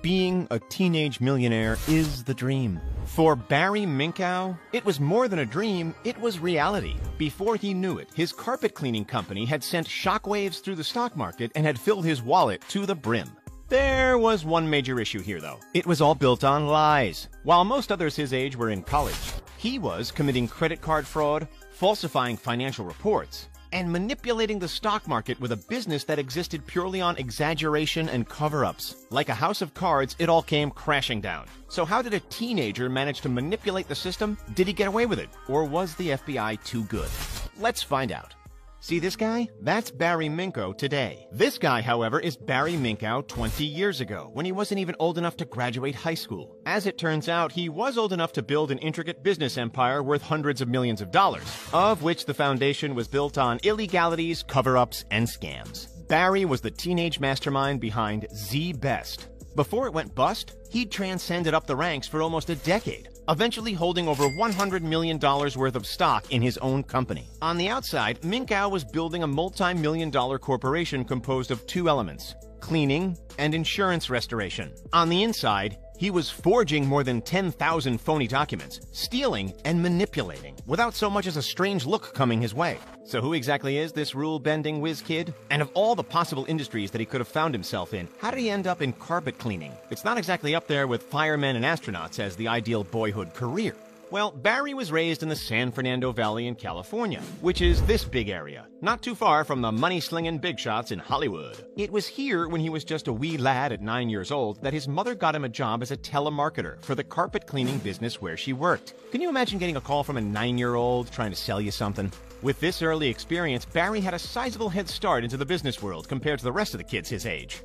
being a teenage millionaire is the dream. For Barry Minkow, it was more than a dream, it was reality. Before he knew it, his carpet cleaning company had sent shockwaves through the stock market and had filled his wallet to the brim. There was one major issue here, though. It was all built on lies. While most others his age were in college, he was committing credit card fraud, falsifying financial reports, and manipulating the stock market with a business that existed purely on exaggeration and cover-ups. Like a house of cards, it all came crashing down. So how did a teenager manage to manipulate the system? Did he get away with it? Or was the FBI too good? Let's find out. See this guy? That's Barry Minkow today. This guy, however, is Barry Minkow 20 years ago, when he wasn't even old enough to graduate high school. As it turns out, he was old enough to build an intricate business empire worth hundreds of millions of dollars, of which the foundation was built on illegalities, cover-ups, and scams. Barry was the teenage mastermind behind Z-Best. Before it went bust, he'd transcended up the ranks for almost a decade, eventually holding over $100 million worth of stock in his own company. On the outside, Minkow was building a multi-million-dollar corporation composed of two elements: cleaning and insurance restoration. On the inside, he was forging more than 10,000 phony documents, stealing and manipulating, without so much as a strange look coming his way. So who exactly is this rule-bending whiz kid? And of all the possible industries that he could have found himself in, how did he end up in carpet cleaning? It's not exactly up there with firemen and astronauts as the ideal boyhood career. Well, Barry was raised in the San Fernando Valley in California, which is this big area, not too far from the money-slinging big shots in Hollywood. It was here, when he was just a wee lad at 9 years old, that his mother got him a job as a telemarketer for the carpet cleaning business where she worked. Can you imagine getting a call from a 9-year-old trying to sell you something? With this early experience, Barry had a sizable head start into the business world compared to the rest of the kids his age.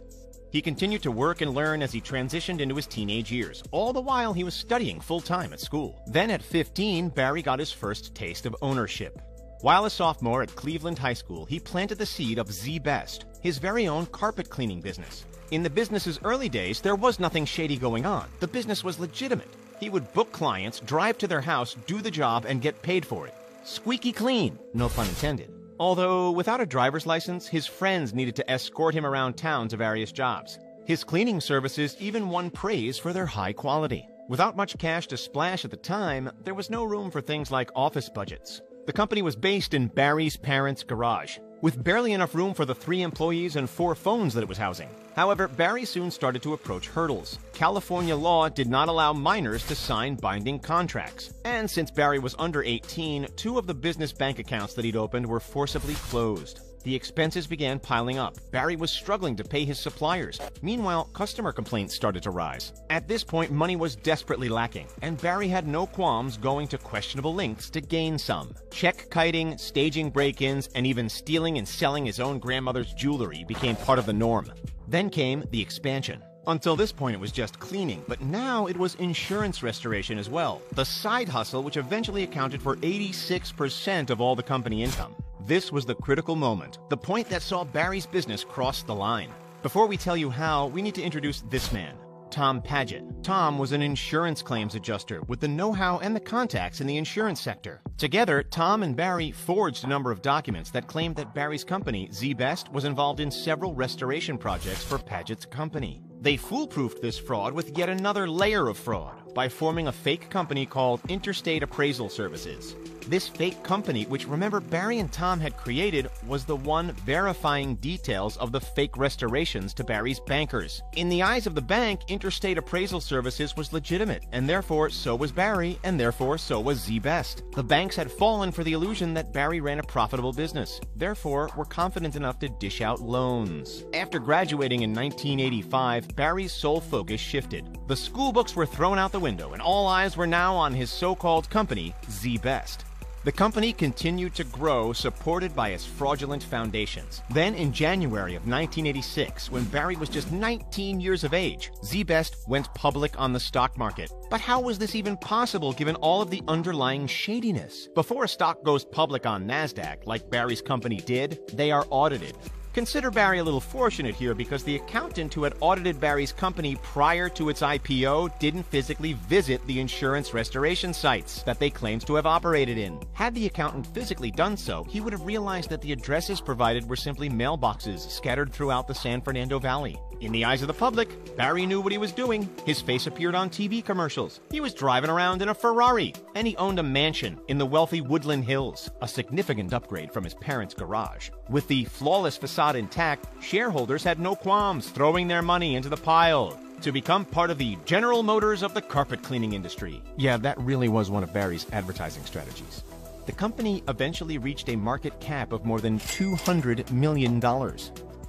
He continued to work and learn as he transitioned into his teenage years. All the while, he was studying full-time at school. Then at 15, Barry got his first taste of ownership. While a sophomore at Cleveland High School, he planted the seed of Z-Best, his very own carpet cleaning business. In the business's early days, there was nothing shady going on. The business was legitimate. He would book clients, drive to their house, do the job, and get paid for it. Squeaky clean, no pun intended. Although, without a driver's license, his friends needed to escort him around town to various jobs. His cleaning services even won praise for their high quality. Without much cash to splash at the time, there was no room for things like office budgets. The company was based in Barry's parents' garage, with barely enough room for the 3 employees and 4 phones that it was housing. However, Barry soon started to approach hurdles. California law did not allow minors to sign binding contracts. And since Barry was under 18, 2 of the business bank accounts that he'd opened were forcibly closed. The expenses began piling up. Barry was struggling to pay his suppliers. Meanwhile, customer complaints started to rise. At this point, money was desperately lacking, and Barry had no qualms going to questionable lengths to gain some. Check kiting, staging break-ins, and even stealing and selling his own grandmother's jewelry became part of the norm. Then came the expansion. Until this point, it was just cleaning, but now it was insurance restoration as well, the side hustle which eventually accounted for 86% of all the company income. This was the critical moment, the point that saw Barry's business cross the line. Before we tell you how, we need to introduce this man, Tom Paget. Tom was an insurance claims adjuster with the know-how and the contacts in the insurance sector. Together, Tom and Barry forged a number of documents that claimed that Barry's company, Z-Best, was involved in several restoration projects for Paget's company. They foolproofed this fraud with yet another layer of fraud by forming a fake company called Interstate Appraisal Services. This fake company, which remember Barry and Tom had created, was the one verifying details of the fake restorations to Barry's bankers. In the eyes of the bank, Interstate Appraisal Services was legitimate, and therefore so was Barry, and therefore so was Z-Best. The banks had fallen for the illusion that Barry ran a profitable business, therefore were confident enough to dish out loans. After graduating in 1985, Barry's sole focus shifted. The school books were thrown out the window, and all eyes were now on his so-called company, Z-Best. The company continued to grow, supported by its fraudulent foundations. Then, in January of 1986, when Barry was just 19 years of age, Z-Best went public on the stock market. But how was this even possible given all of the underlying shadiness? Before a stock goes public on NASDAQ, like Barry's company did, they are audited. Consider Barry a little fortunate here because the accountant who had audited Barry's company prior to its IPO didn't physically visit the insurance restoration sites that they claimed to have operated in. Had the accountant physically done so, he would have realized that the addresses provided were simply mailboxes scattered throughout the San Fernando Valley. In the eyes of the public, Barry knew what he was doing. His face appeared on TV commercials. He was driving around in a Ferrari, and he owned a mansion in the wealthy Woodland Hills, a significant upgrade from his parents' garage. With the flawless facade intact, shareholders had no qualms throwing their money into the pile to become part of the General Motors of the carpet cleaning industry. Yeah, that really was one of Barry's advertising strategies. The company eventually reached a market cap of more than $200 million.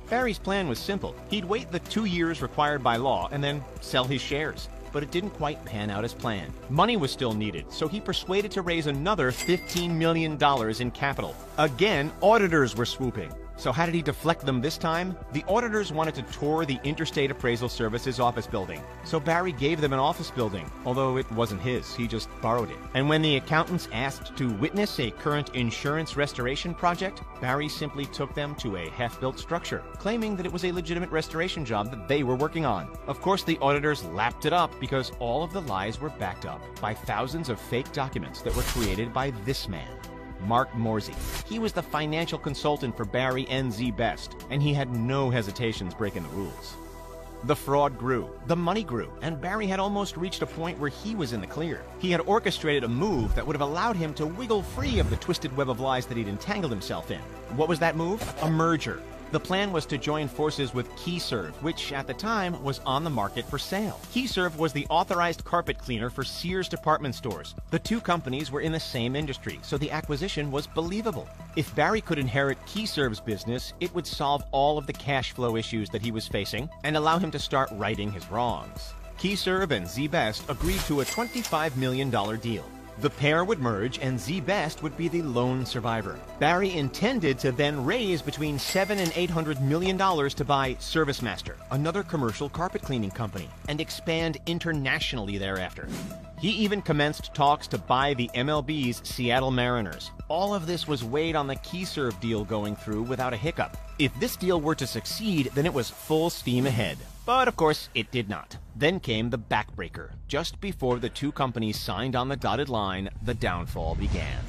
Barry's plan was simple. He'd wait the 2 years required by law and then sell his shares. But it didn't quite pan out as planned. Money was still needed, so he persuaded to raise another $15 million in capital. Again, auditors were swooping. So how did he deflect them this time? The auditors wanted to tour the Interstate Appraisal Services office building. So Barry gave them an office building, although it wasn't his, he just borrowed it. And when the accountants asked to witness a current insurance restoration project, Barry simply took them to a half-built structure, claiming that it was a legitimate restoration job that they were working on. Of course, the auditors lapped it up because all of the lies were backed up by thousands of fake documents that were created by this man, Mark Morsey. He was the financial consultant for Barry and Z Best, and he had no hesitations breaking the rules. The fraud grew, the money grew, and Barry had almost reached a point where he was in the clear. He had orchestrated a move that would have allowed him to wiggle free of the twisted web of lies that he'd entangled himself in. What was that move? A merger. The plan was to join forces with KeyServe, which at the time was on the market for sale. KeyServe was the authorized carpet cleaner for Sears department stores. The two companies were in the same industry, so the acquisition was believable. If Barry could inherit KeyServe's business, it would solve all of the cash flow issues that he was facing and allow him to start righting his wrongs. KeyServe and Z Best agreed to a $25 million deal. The pair would merge and Z Best would be the lone survivor. Barry intended to then raise between $700 and $800 million to buy ServiceMaster, another commercial carpet cleaning company, and expand internationally thereafter. He even commenced talks to buy the MLB's Seattle Mariners. All of this was weighed on the KeyServe deal going through without a hiccup. If this deal were to succeed, then it was full steam ahead. But of course, it did not. Then came the backbreaker. Just before the two companies signed on the dotted line, the downfall began.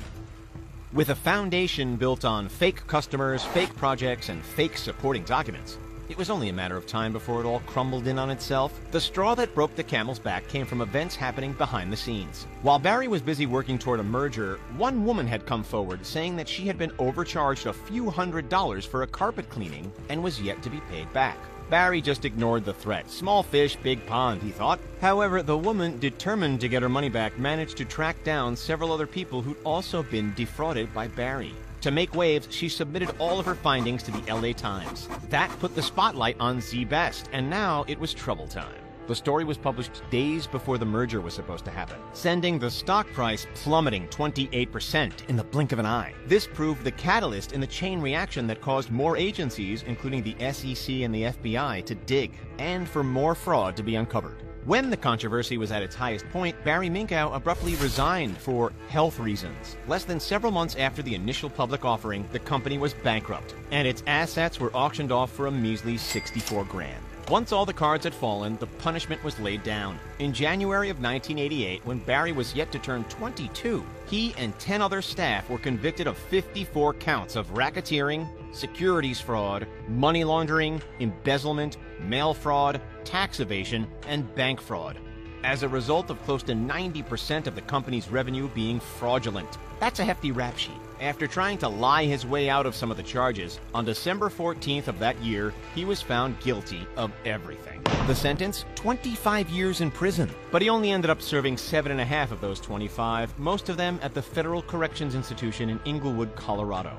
With a foundation built on fake customers, fake projects, and fake supporting documents, it was only a matter of time before it all crumbled in on itself. The straw that broke the camel's back came from events happening behind the scenes. While Barry was busy working toward a merger, one woman had come forward saying that she had been overcharged a few $100s for a carpet cleaning and was yet to be paid back. Barry just ignored the threat. Small fish, big pond, he thought. However, the woman, determined to get her money back, managed to track down several other people who'd also been defrauded by Barry. To make waves, she submitted all of her findings to the LA Times. That put the spotlight on Z Best, and now it was trouble time. The story was published days before the merger was supposed to happen, sending the stock price plummeting 28% in the blink of an eye. This proved the catalyst in the chain reaction that caused more agencies, including the SEC and the FBI, to dig, and for more fraud to be uncovered. When the controversy was at its highest point, Barry Minkow abruptly resigned for health reasons. Less than several months after the initial public offering, the company was bankrupt, and its assets were auctioned off for a measly $64 grand. Once all the cards had fallen, the punishment was laid down. In January of 1988, when Barry was yet to turn 22, he and 10 other staff were convicted of 54 counts of racketeering, securities fraud, money laundering, embezzlement, mail fraud, tax evasion, and bank fraud, as a result of close to 90% of the company's revenue being fraudulent. That's a hefty rap sheet. After trying to lie his way out of some of the charges, on December 14th of that year, he was found guilty of everything. The sentence? 25 years in prison. But he only ended up serving 7.5 of those 25, most of them at the Federal Corrections Institution in Inglewood, Colorado.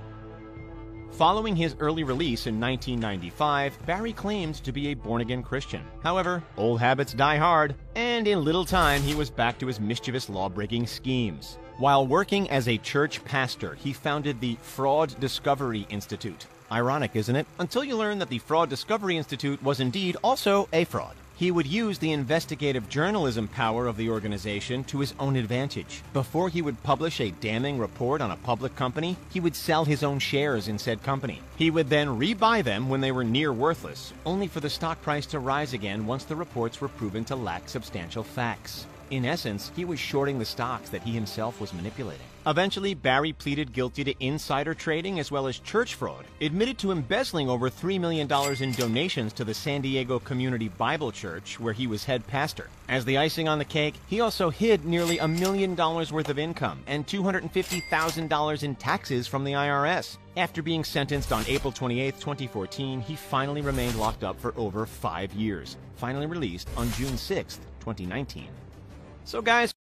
Following his early release in 1995, Barry claimed to be a born-again Christian. However, old habits die hard, and in little time he was back to his mischievous law-breaking schemes. While working as a church pastor, he founded the Fraud Discovery Institute. Ironic, isn't it? Until you learn that the Fraud Discovery Institute was indeed also a fraud. He would use the investigative journalism power of the organization to his own advantage. Before he would publish a damning report on a public company, he would sell his own shares in said company. He would then rebuy them when they were near worthless, only for the stock price to rise again once the reports were proven to lack substantial facts. In essence, he was shorting the stocks that he himself was manipulating. Eventually, Barry pleaded guilty to insider trading as well as church fraud, admitted to embezzling over $3 million in donations to the San Diego Community Bible Church, where he was head pastor. As the icing on the cake, he also hid nearly $1 million worth of income and $250,000 in taxes from the IRS. After being sentenced on April 28, 2014, he finally remained locked up for over 5 years, finally released on June 6, 2019. So guys,